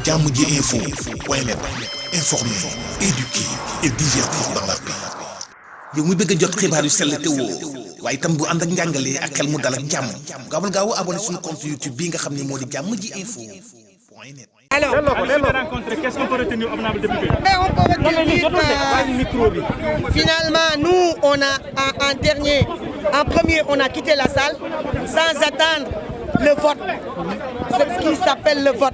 Jammji info .net informer, éduquer et divertir dans la paix. yow mi bëgg a jot xibaar yu sell te woo waaye itam bu ànd ak njàngalee ak xel mu dal ak jàmm gaawal gaaw abonné suñu compte YouTube bi nga xam ne moo di Jammji info .net. Alors, qu'est-ce qu'on peut retenir, honorable député? On peut retenir finalement, nous, on a en premier, on a quitté la salle sans attendre le vote. C'est ce qui s'appelle le vote.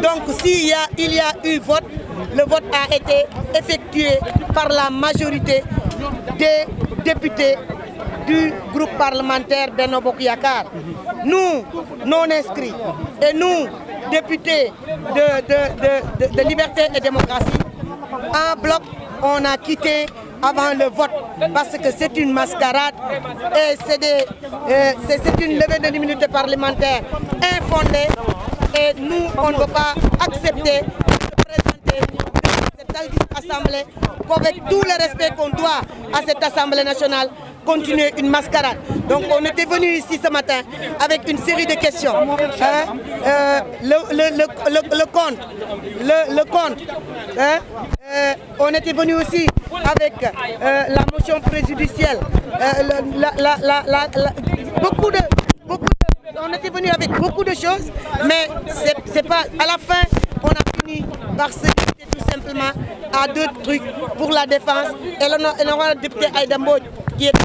Donc, il y a eu vote, le vote a été effectué par la majorité des députés du groupe parlementaire Benno Bokk Yakaar. Nous, non inscrits, et nous, députés de Liberté et Démocratie, en bloc, on a quitté avant le vote parce que c'est une mascarade et c'est une levée de l'immunité parlementaire infondée et nous, on ne peut pas accepter de présenter cette assemblée qu'avec tout le respect qu'on doit à cette assemblée nationale, continuer une mascarade. Donc on était venu ici ce matin avec une série de questions. Le compte. On était venu aussi avec la motion préjudicielle. On était venu avec beaucoup de choses, mais c'est pas à la fin on a fini par se limiter tout simplement à deux trucs pour la défense. Et l'honorable député Aïda Mbodj, qui était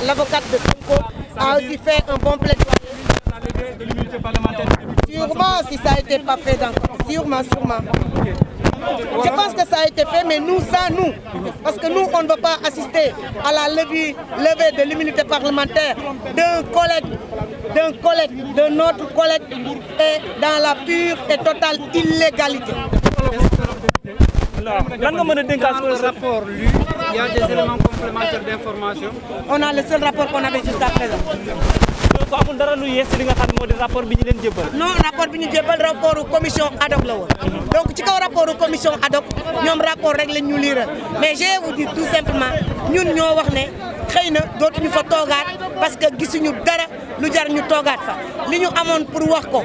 l'avocate de Sonko, a aussi fait un bon plaidoyer. Sûrement, si ça a été pas fait encore. Sûrement. Je pense que ça a été fait, mais nous, sans nous. Parce que nous, on ne veut pas assister à la levée de l'immunité parlementaire de notre collègue, et dans la pure et totale illégalité. Le rapport lu, il y a des éléments complémentaires d'information. On a le seul rapport qu'on avait jusqu'à présent. Non, rapport bi ñu jébbal rapport commission ad hoc la woon. Donc ci kaw rapport commission ad hoc ñoom rapport rek lañ ñu liiral mais je vais vous dire tout simplement ñun ñoo wax ne xëy na dootuñu fa toogaat parce que gisuñu dara lu jar ñu toogaat fa li ñu amoon pour wax ko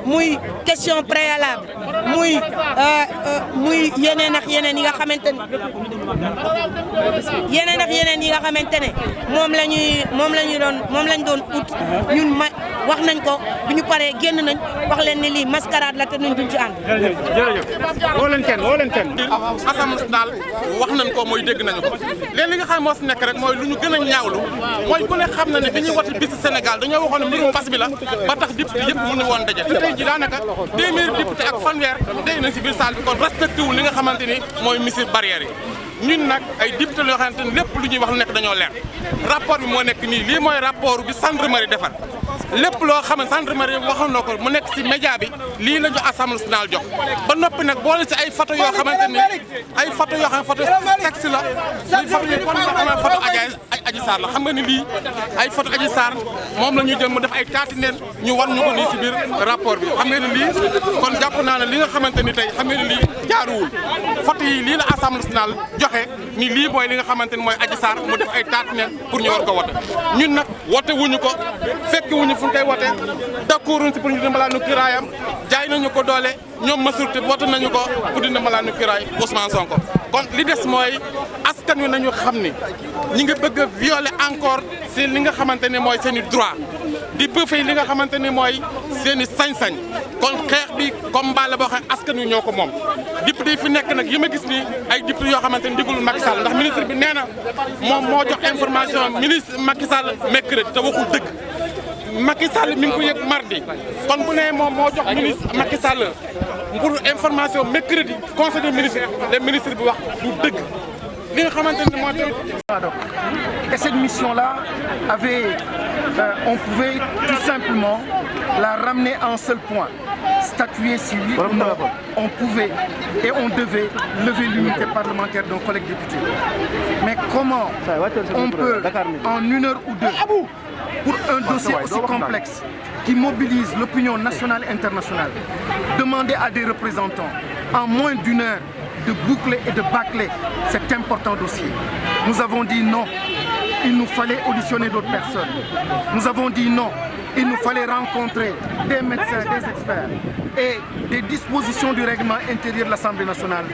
muy question préalable muy yeneen ak yeneen yi nga xamante ne moom lañ doon ut ñun wax nañ ko bi ñu paree génn nañ wax leen ni lii mascarade la te nuñ duñ ci ànd. jërëjëf woo leen kenn. Assemblée daal wax nañ ko mooy dégg nañu ko léegi li nga xam moo si nekk rek mooy lu ñu gën a ñaawlu mooy ku ne xam na ne bi ñuy wote bis Sénégal dañoo waxoon ne mbirum mbas mi la ba tax député yëpp mënu woon daje te tey ji daanaka 2000 député ak fanweer day nañ si biir salle bi kon respecté wul li nga xamante ni mooy mesures barrières yi ñun nag ay député yoo xamante ni lépp lu ñuy wax lu nekk dañoo leer rapport bi moo nekk nii lii mooy rapport bi gendarmerie defar lépp loo xam ne gendarmerie waxoon na ko mu nekk ci média bi lii la ñu Assemblée nationale jox ba noppi nag boole ci ay photo yoo xamante ni photo sexe la ay photo yi kon nga xam ne photo Adji Sarr la xam nga ni lii ay photo Adji Sarr moom la ñuy jël mu def ay taati neen ñu wan ñu ko nii ci biir rapport bi xam nga ni lii kon jàpp naa ne li nga xamante ni tey xam nga ni lii jaaruwul photo yi lii la Assemblée nationale joxe ni lii mooy li nga xamante ni mooy Adji Sarr mu def ay taati neen pour ñu war ko wote ñun nag wote wuñu ko fekk wuñu fu ñu koy wote d'accord ci pour ñu dimbalaa nu kiraayam jaay nañu ko doole ñoom masurté wote nañu ko pour di dimbalaa nu kiraay Ousmane Sonko kon li des mooy askan wi nañu xam ni ñi ngi bëgg a violer encore seen li nga xamante ne mooy seen i droit di bëfee li nga xamante ni mooy seen i sañ-sañ kon xeex bi combat la boo xam askan wi ñoo ko moom député yi fi nekk nag yi ma gis nii ay député yoo xamante ni digul Macky Sall ndax ministre bi nee na moom moo jox information ministre Macky Sall mercredi te waxul dëgg Macky Sall mi ngi ko yëg mardi kon bu nee moom moo jox ministre Macky Sall pour information mercredi conseil des ministres le ministre bi wax du dëgg li nga xamante ne moo tamit. Et cette mission-là on pouvait tout simplement la ramener à un seul point, statuer si oui ou non on pouvait et on devait lever l'immunité parlementaire d'un collègue député. Mais comment on peut en une heure ou deux, pour un dossier aussi complexe qui mobilise l'opinion nationale et internationale, demander à des représentants en moins d'une heure de boucler et de bâcler cet important dossier. Nous avons dit non, il nous fallait auditionner d'autres personnes. Nous avons dit non, il nous fallait rencontrer des médecins, des experts et des dispositions du règlement intérieur de l'Assemblée nationale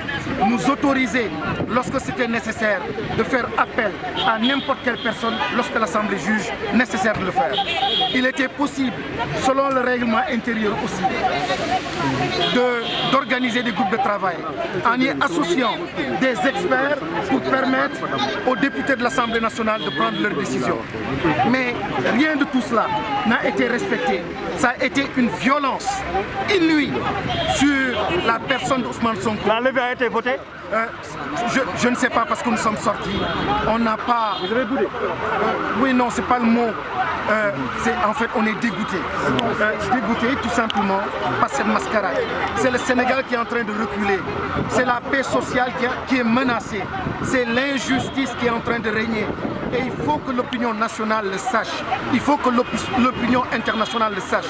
nous autorisaient, lorsque c'était nécessaire, de faire appel à n'importe quelle personne lorsque l'Assemblée juge nécessaire de le faire. Il était possible, selon le règlement intérieur aussi, d'organiser des groupes de travail en y associant des experts pour permettre aux députés de l'Assemblée nationale de prendre leurs décisions. Mais rien de tout cela n'a été respecté. Ça a été une violence inouïe sur la personne d'Ousmane Sonko. La levée a été votée? Je ne sais pas parce que nous sommes sortis. On n'a pas... Vous avez boudé? Oui, non, c'est pas le mot. En fait, on est dégoûté. Dégoûté tout simplement par cette mascarade. C'est le Sénégal qui est en train de reculer. C'est la paix sociale qui est menacée. C'est l'injustice qui est en train de régner. Et il faut que l'opinion nationale le sache. Il faut que l'opinion internationale le sache.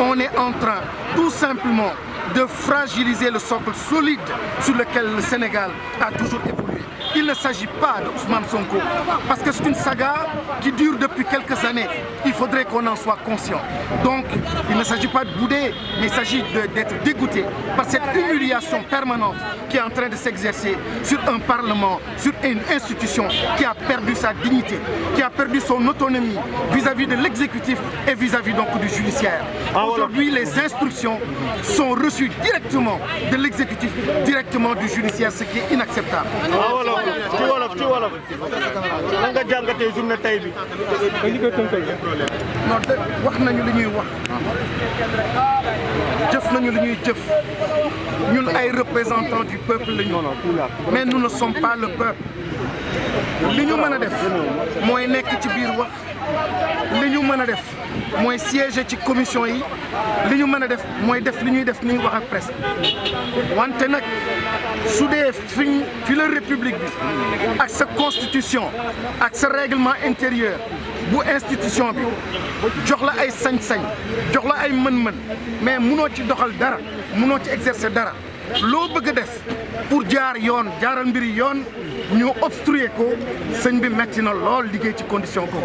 On est en train tout simplement de fragiliser le socle solide sur lequel le Sénégal a toujours évolué. Il ne s'agit pas d'Ousmane Sonko, parce que c'est une saga qui dure depuis quelques années. Il faudrait qu'on en soit conscient. Donc, il ne s'agit pas de bouder, mais il s'agit d'être dégoûté par cette humiliation permanente qui est en train de s'exercer sur un Parlement, sur une institution qui a perdu sa dignité, qui a perdu son autonomie vis-à-vis de l'exécutif et vis-à-vis donc du judiciaire. Aujourd'hui, les instructions sont reçues directement de l'exécutif, directement du judiciaire, ce qui est inacceptable. ci wolof lan nga jàngatee journée tey bi non wax nañu li ñuy wax jëf nañu li ñuy jëf ñun ay représentants du peuple lañu mais nous ne sommes pas le peuple li ñu mën a def mooy nekk ci biir wax li ñu mën a def mooy siéger ci commission yi li ñu mën a def mooy def li ñuy def ni wax ak presse wante nag su dee fi la république bi ak sa constitution ak sa règlement intérieur bu institution bi jox la ay sañ-sañ jox la ay mën-mën mais munoo ci doxal dara munoo ci exercer dara loo bëgg a def pour jaar yoon jaaral mbiri yoon ñu obstruer ko sëñ bi metti na lool liggéey ci condition ko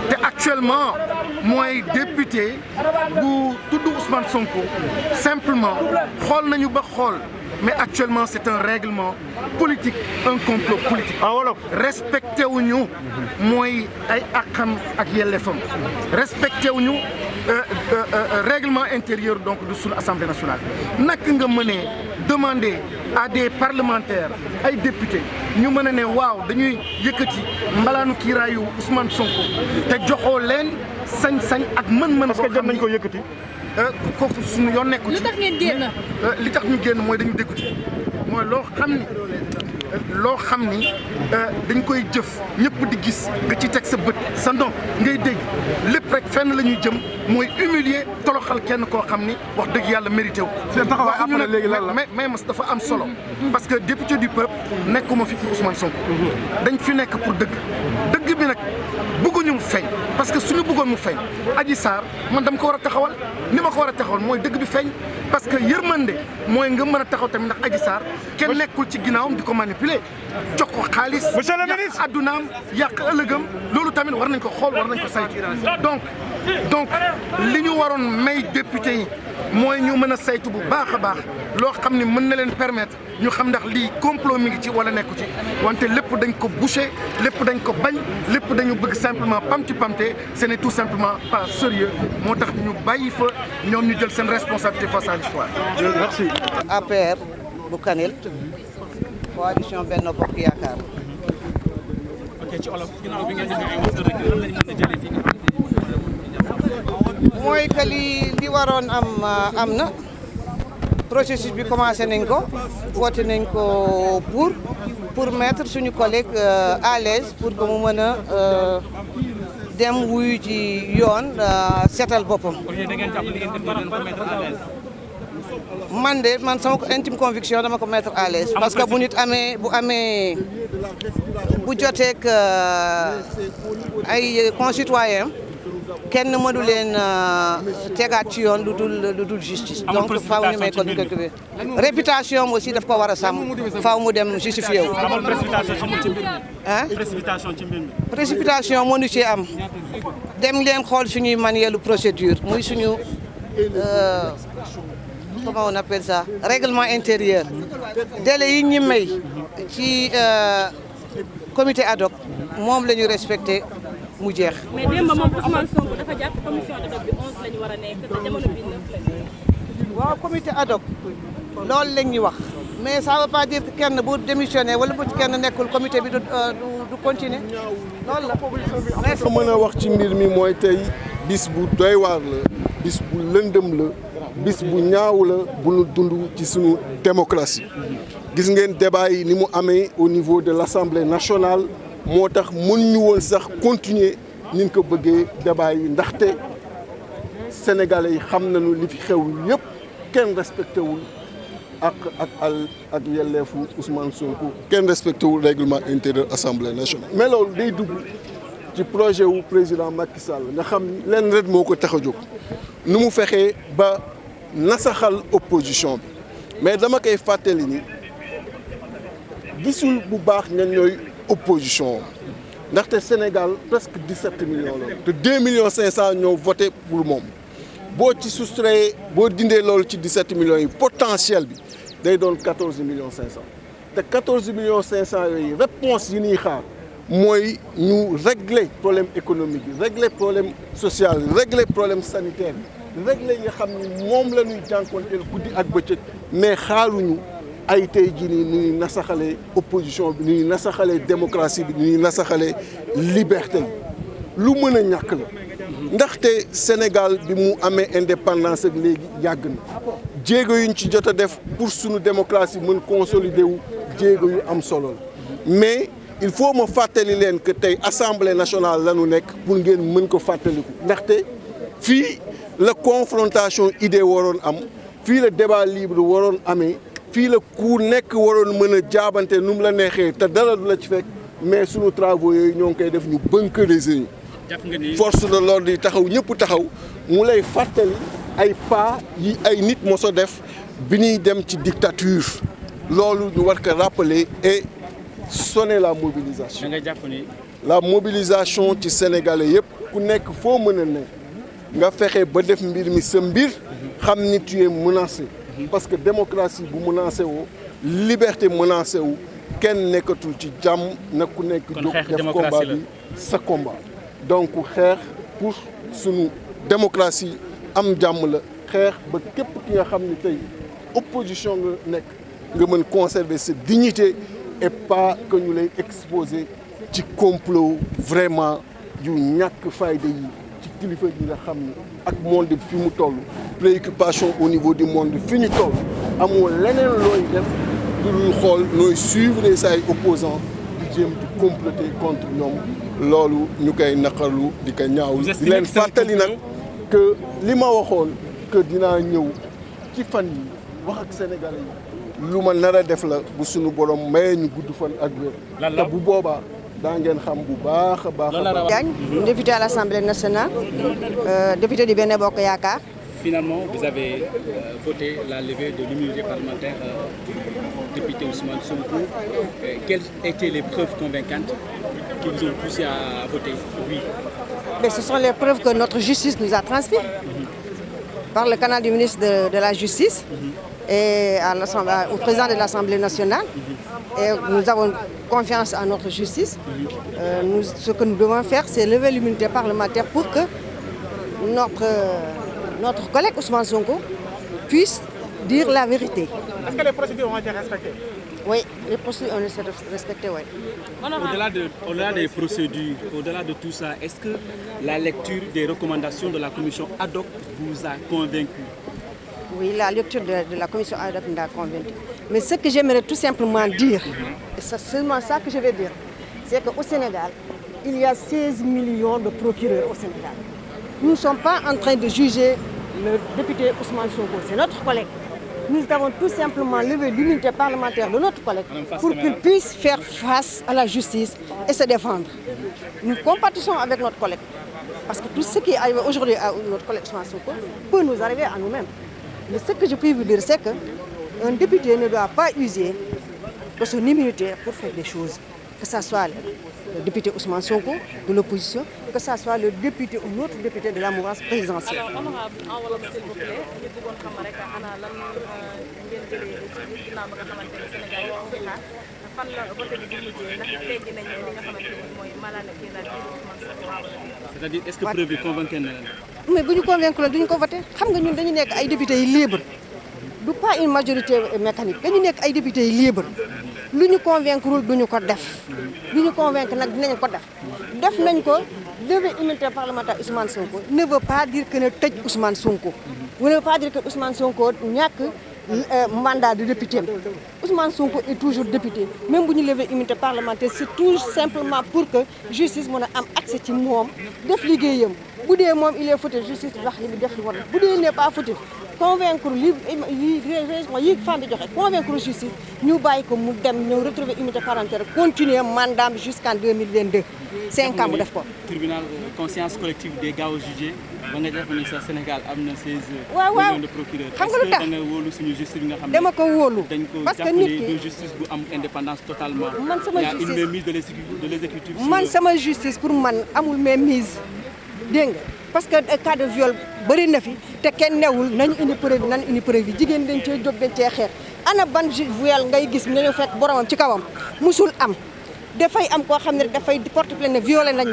te actuellement mooy député bu tudd Ousmane Sonko simplement xool nañu ba xool mais actuellement c'est un règlement politique un complot politique respecté wuñu mooy ay àqam ak yelleefam respecté wuñu règlement intérieur donc de suñu Assemblée nationale naka nga mënee demander à des parlementaires ay députés ñu mën a ne waaw dañuy yëkkati mbalaanu kiiraayu Ousmane Sonko te joxoo leen sañ-sañ ak mën-mën boo xam nañ ko yëkkati kooku suñu yoon nekku ci. lu tax ngeen génn. li tax ñu génn mooy dañu dégoûté mooy loo xam ni dañ koy jëf ñëpp di gis nga ci teg sa bët sa ndong ngay dégg lépp rek fenn la ñuy jëm mooy humilier toloxal kenn koo xam ni wax dëgg yàlla mérité wu. seen taxawaay après léegi lan la mais mas dafa am solo. parce que député du peuple nekkuma fi pour Ousmane Sonko. dañ fi nekk pour dëgg bi nag bëgguñu mu feeñ parce que suñu bëggoon mu feeñ Adji Sarr man dama ko war a taxawal ni ma ko war a taxawal mooy dëgg bi feeñ parce que yërmande mooy nga mën a taxaw tamit ndax Adji Sarr kenn nekkul ci ginnaawam di ko manipuler jox ko xaalis. monsieur le ministre yàq addunaam yàq ëllëgam loolu tamit war nañ ko xool war nañ ko saytu donc li ñu waroon may député yi mooy ñu mën a saytu bu baax a baax loo xam ne mën na leen permettre ñu xam ndax lii complot mi ngi ci wala nekku ci wante lépp dañ ko boucher lépp dañ ko bañ lépp dañu bëgg simplement pamte ce n'est tout simplement pas sérieux moo tax ñu bàyyi fa ñoom ñu jël seen responsabilité face à l'histoire. merci. APR bu Kanel coalition Benno Bokk Yaakaar. ok ci olof ginnaaw bi ngeen defee ay waxtaan rek lan lañ mën a jëlee fii mooy que li waroon am na processus bi commencé nañ ko voté nañ ko pour mettre suñu collègue à l'aise pour que mu mën a dem wuyu ci yoon seetal boppam. man sama intime conviction dama ko mettre à l'aise parce que bu nit bu joteek ay concitoyens kenn mënu leen tegaat ci yoon lu dul justice. donc faaw ñu may ko ñu ko réputation aussi daf ko war a sàmm faaw mu dem justifié wu. précipitation ci mbir mi. précipitation mënu ci am dem leen xool suñuy manuel de procédure muy suñu comment on appelle ça règlement intérieur délai yi ñu may ci comité ad hoc moom la ñu respecté mu jeex. mais démb moom Ousmane Sonko dafa jàpp commission ad hoc bi 11 la ñu war a nekk te jamono bi 9 la. waaw comité ad hoc loolu la ñuy wax mais ça veut pas dire que kenn bu démissionné wala bu kenn nekkul comité bi du continuer loolu la. li ma mën a wax ci mbir mi mooy tey bis bu doy waar la bis bu lëndëm la bis bu ñaaw la bu ñu dund ci suñu démocratie gis ngeen débat yi ni mu amee au niveau de l'Assemblée nationale moo tax mën ñu woon sax continuer ni ñu ko bëggee débat yi ndaxte sénégalais yi xam nañu li fi xew yëpp kenn respecté wul ak yelleefu Ousmane Sonko kenn respecté wul règlement intérieur Assemblée nationale. mais loolu day dugg ci projet wu président Macky Sall nga xam leen rek moo ko tax a jóg nu mu fexee ba nasaxal opposition bi mais dama koy fàttali ni gisul bu baax ñan ñooy opposition ndaxte Sénégal presque 17 millions la te 2 millions 500 ñoo voté pour moom boo ci soustrayé boo dindee loolu ci 17 millions yi potentiel bi day doon 14 millions 500 te 14 millions 500 yooyu réponse yi ñuy xaar mooy ñu régler problème économique bi régler problème social régler problème sanitaire bi régler yi nga xam ni moom la ñuy jànkonteel guddi ak bëccëg mais xaaruñu ay tey jii nii ñuy nasaxalee opposition bi ñuy nasaxalee démocratie bi ñuy nasaxalee liberté bi lu mën a ñàkk la ndaxte Sénégal bi mu amee indépendance ak léegi yàgg na jéego yuñ ci jot a def pour suñu démocratie mën consolider wu jéego yu am solo la mais il faut ma fàttali leen que tey assemblée nationale la ñu nekk pour ngeen mën ko fàttaliku ndaxte fii la confrontation idée waroon am fii la débat libre waroon amee fii la ku nekk waroon mën a jaabante nu mu la neexee te dara du la ci fekk mais sunu travaux yooyu ñoo ngi koy def ñu bunkeriser ñu force de l'ordre yi taxaw ñëpp taxaw mu lay fàttali ay pas yi ay nit moso def bi ñuy dem ci dictature loolu ñu war ko rappeler et sonner la mobilisation. La mobilisation ci sénégalais yëpp ku nekk foo mën a ne nga fexe ba def mbir mi sa mbir xam ni tu es menacé parce que démocratie bu menacé woo liberté menacé wu kenn nekkatul ci jàmm na ku nekk jóg def combat bi sa combat donc xeex pour sunu démocratie am jàmm la xeex ba képp ki nga xam ni tey opposition nga nekk nga mën conserver sa dignité et pas que ñu lay exposer ci complot vraiment yu ñàkk fayda yi ci kilifa yi nga xam ni ak monde bi fi mu toll préoccupation au niveau du monde fi ñu toll amoo leneen looy def du xool nooy suivre say opposants di jéem di comploter contre ñoom loolu ñu koy naqarlu di ko ñaawlu di leen fàttali nag que li ma waxoon que dinaa ñëw ci fan yi wax ak sénégalais yi lu ma nar a def la bu suñu borom mayee ñu gudd fan ak wér te bu boobaa daa ngeen xam bu baax a baax. Diagne, député à l'Assemblée nationale, député du Benno Bokk Yaakaar. Finalement, vous avez voté la levée de l'immunité parlementaire du député Ousmane Sonko. Quelles étaient les preuves convaincantes qui vous ont poussé à voter oui? Mais ce sont les preuves que notre justice nous a transmises par le canal du ministre de la Justice et au président de l'Assemblée nationale. Et nous avons confiance en notre justice. Ce que nous devons faire, c'est lever l'immunité parlementaire pour que notre collègue Ousmane Sonko puisse dire la vérité. Est-ce que les procédures ont été respectées? Oui, les procédures ont été respectées, oui. Au-delà des procédures, au-delà de tout ça, est-ce que la lecture des recommandations de la commission ad hoc vous a convaincu? Oui, la lecture de la commission ad hoc nous a convaincu. Mais ce que j'aimerais tout simplement dire, et c'est seulement ça que je vais dire, c'est qu'au Sénégal, il y a 16 millions de procureurs au Sénégal. Nous ne sommes pas en train de juger le député Ousmane Sonko, c'est notre collègue. Nous avons tout simplement levé l'immunité parlementaire de notre collègue pour qu'il puisse faire face à la justice et se défendre. Nous compatissons avec notre collègue. Parce que tout ce qui arrive aujourd'hui à notre collègue Ousmane Sonko peut nous arriver à nous-mêmes. Mais ce que je peux vous dire, c'est qu'un député ne doit pas user de son immunité pour faire des choses. que ce soit le député Ousmane Sonko de l'opposition, que ce soit le député ou l'autre député de la mouvance présidentielle. Alors, honorable, enveloppe s'il vous plaît, ñu bëggoon xam rek ana lan ngeen jëlee ci ginnaaw ba nga xamante ne Sénégal yi ñu xaar fan la vote bi di mujjee ndax léegi nañ li nga xamante ne mooy malaana kii daal di Ousmane Sonko. C'est-à-dire est-ce que preuve yi convaincre na leen? Mais bu ñu convaincre la duñu ko voté xam nga ñun dañu nekk ay députés yi libre du pas une majorité mécanique dañu nekk ay députés yi libre lu ñu convaincre duñu ko def lu ñu convaincre nag dinañ ko def nañ ko. Lever immunité parlementaire Ousmane Sonko ne veut pas dire que ne tëj Ousmane Sonko ne veut pas dire que Ousmane Sonko ñàkk mandat de député Ousmane Sonko est toujours député même bu ñu lever immunité parlementaire c'est tout simplement pour que justice mën a am accès ci moom def liggéeyam bu dee moom il est fautif justice wax li mu def li war bu dee il n'est pas fautif convaincre yi femme bi joxe convaincre justice ñu bàyyi ko mu dem ñëw retrouver immunité parlementaire continuer mandat jusqu'en 2022 5 ans mu def ko. Tribunal conscience collective des gars jugés ba nga def ni sa Sénégal am na 16 waaw millions de procureurs. xam nga lu tax da nga wóolu suñu justice bi nga xam ne dama ko wóolu dañ ko parce que nit jàppale justice bu am indépendance totalement. man sama il y a justice une mainmise de l'exécutif. man sama justice pour man amul mainmise dégg nga parce que cas de viol bëri na fi te kenn newul nañu indi preuve yi jigéen dañ cee jóg dañ cee xeex ana ban viol ngay gis nañu fekk boromam ci kawam musul am dafay am koo xam ne dafay porte plainte ne violé nañ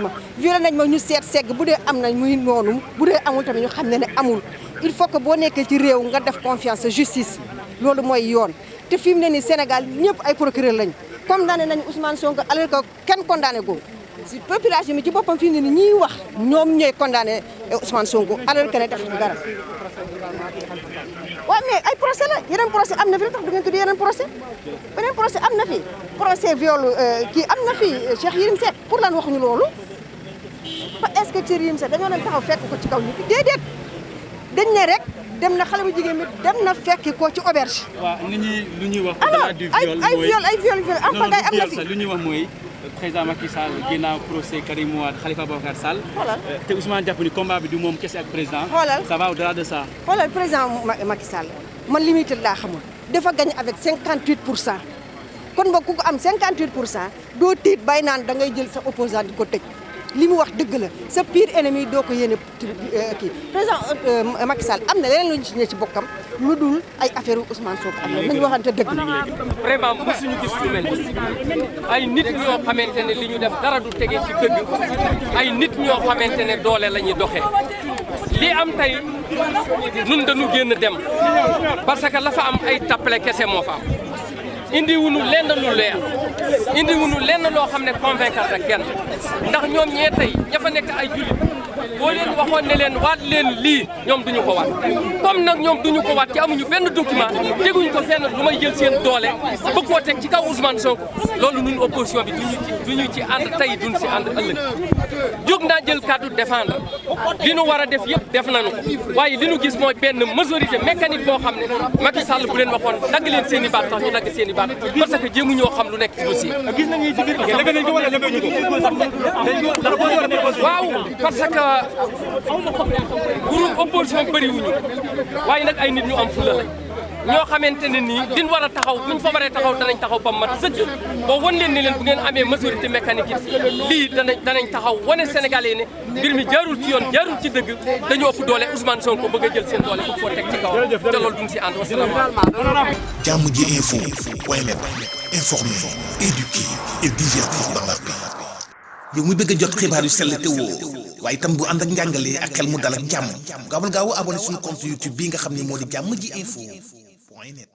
ma ñu seet segg bu dee am nañ muy noonu bu dee amul tamit ñu xam ne amul il faut que boo nekkee ci réew nga def confiance sa justice loolu mooy yoon te fi mu ne nii Sénégal ñëpp ay procureur lañ condamné nañu Ousmane Sonko alors que kenn condamné ko si population bi ci boppam fi mu ne nii ñiy wax ñoom ñooy condamné Ousmane Sonko alors que ne def dara waaw mais ay procès la yeneen procès am na fi lu tax du ngeen tudd yeneen procès beneen procès am na fi procès viol kii am na fi Cheikh Yérim Seck pour lan waxuñu loolu est-ce que Cheikh Yérim Seck dañoo dem taxaw fekk ko ci kaw nit déedéet dañ ne rek dem na xale bu jigéen bi dem na fekki ko ci auberge. waaw nit ñi lu ñuy wax. alors ay viol am fa ngay am na fi lu ñuy wax mooy président Macky Sall ginnaaw procès Karim Wade Khalifa Babacar Sall. te Ousmane jàpp ni combat bi du moom kese ak président. ça va au-delà de ça. xoolal président Macky Sall man limité laa xamul dafa gagné avec 58%. kon boog ku ko am 58% doo tiit bay naan da ngay jël sa opposant di ko tëj li mu wax dëgg la sa pire ennemi doo ko yéene kii président Macky Sall am na leneen lu ñu ci ne ci bokkam lu dul ay affaire Ousmane Sonko am na nañu waxante dëgg. vraiment mosuñu gis lu mel ay nit ñoo xamante ne li ñu def dara du tege ci dëgg ay nit ñoo xamante ne doole la ñuy doxee li am tey nun dañu génn dem parce que la fa am ay tappale kese moo fa am. indi wuñu lenn lu leer indi wuñu lenn loo xam ne convaincre na kenn ndax ñoom ñee tey ña fa nekk ay jullit boo leen waxoon ne leen waat leen lii ñoom duñu ko waat comme nag ñoom duñu ko waat ci amuñu benn document teguñu ko fenn lu may jël seen doole bëgg koo teg ci kaw Ousmane Sonko loolu ñun opposition bi duñu ci ànd tey duñu ci ànd ëllëg jóg naa jël kàddu défendre li nu war a def yëpp def nañu waaye li nu gis mooy benn majorité mécanique boo xam ne Macky Sall bu leen waxoon dagg leen seen i baat tax ñu dagg seen i baat parce que jéemu ñoo xam lu nekk ci dossier. gis nañu ci biir léegi nañ ko wala léegi ñu ko. waaw parce que groupe opposition bëriwuñu waaye nag ay nit ñu am fula lañ ñoo xamante ne nii din war a taxaw buñ fa waree taxaw danañ taxaw ba mat sëkk boo wan leen ne leen bu ngeen amee majorité mécanique yi lii danañ taxaw wane Sénégalais yi ne mbir mi jaarul ci yoon jaarul ci dëgg dañoo ëpp doole Ousmane Sonko bëgg a jël seen doole bu ko teg ci kaw te loolu duñ si ànd wasalaamaaleykum. Jàmm ji info point net informer, éduquer et divertir dans la paix. yow muy bëgg a jot xibaar yu sell te woo waaye itam bu ànd ak njàngalee ak xel mu dal ak jàmm gaawal gaaw abonné suñu compte YouTube bii nga xam ne moo di Jàmm ji info point net.